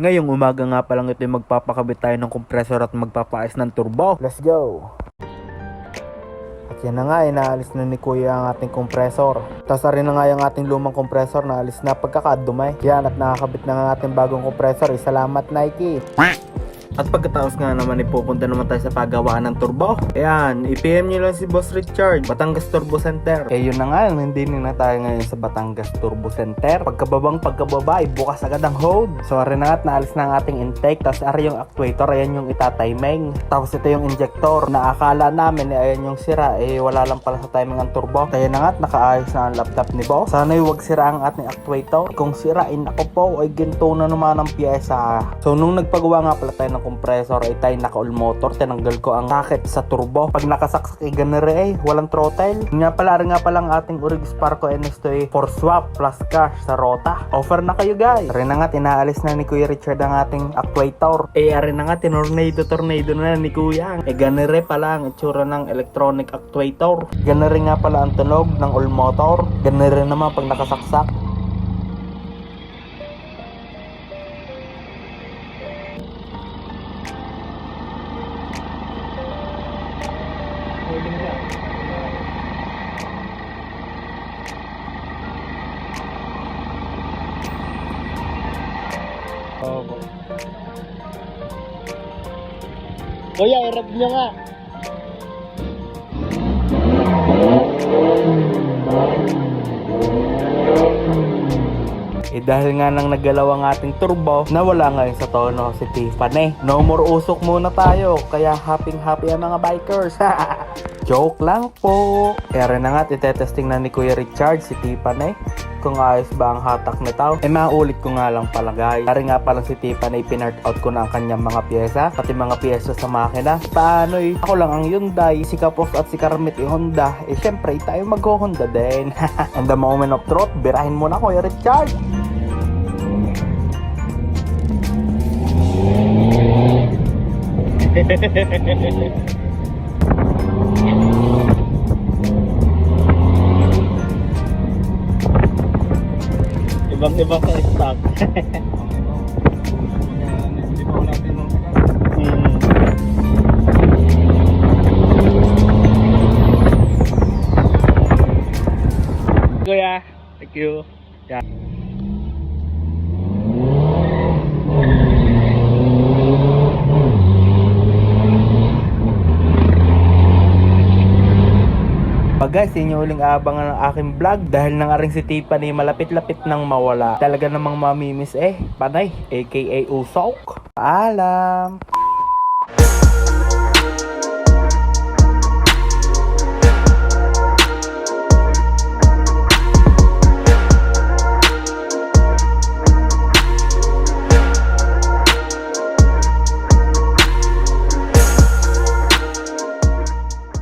Ngayong umaga nga pa lang ito yung magpapakabit tayo ng compressor at magpapaayos ng turbo. Let's go! At yan na nga, inaalis na ni Kuya ang ating compressor. Tapos rin na nga yung ating lumang compressor na alis na pagkakadumay. Yan, at nakakabit na nga ang ating bagong compressor. Salamat Nike! At pagkatapos nga naman ipupunta naman tayo sa paggawaan ng turbo. Ayan, i-PM nyo lang si Boss Richard, Batangas Turbo Center. Eh yun na nga, hindi na tayo ngayon sa Batangas Turbo Center. Pagkababa, bukas agad ang hold. So rin na nga, naalis na ang ating intake. Tapos ari yung actuator, ayan yung itatiming. Tapos ito yung injector, na akala namin ayan yung sira, wala lang pala sa timing ang turbo. Kaya na nga, nakaayos na ang laptop ni Boss. Sana huwag sira ang ating actuator. Kung sirain ako po, ay ginto na naman ang piyesa. So nung nagpagawa nga pala tayo ng compressor ay tayo naka-all motor, tinanggal ko ang socket sa turbo. Pag nakasaksak ganere walang throttle. Nga pala ang ating Urig Sparco NS2 for swap plus cash sa rota. Offer na kayo guys. Rin na nga, tinaalis na ni Kuya Richard ang ating actuator. Rin na nga, tornado na ni Kuya. Ganere pala ang itsura ng electronic actuator. Ganere nga pala ang tunog ng all motor. Ganere naman pag nakasaksak. Opo. Kuya, i-rev nyo nga. Dahil nga nang naggalaw ang ating turbo, nawala ngayon sa tono si Tiffany. No more usok muna tayo, kaya happy ang mga bikers. Joke lang po. Rin na nga, itetesting na ni Kuya Richard si Tiffany kung ayos ba ang hatak nito. Maulit ko nga lang pala guys. Dari nga pala si Tiffany, pinart out ko na ang kanyang mga pyesa, pati mga pyesa sa makina. Paano ako lang ang Hyundai, si Kapos at si Karmit Honda. Syempre tayo mag-Honda din. And the moment of truth, birahin mo na Kuya Richard. Ibang sa stock. Kuya, thank you. Yeah. Guys, inyo uling abangan ng aking vlog dahil nang aring si Tiffany malapit-lapit nang mawala. Talaga namang mamimiss panay, aka Usok. Paalam!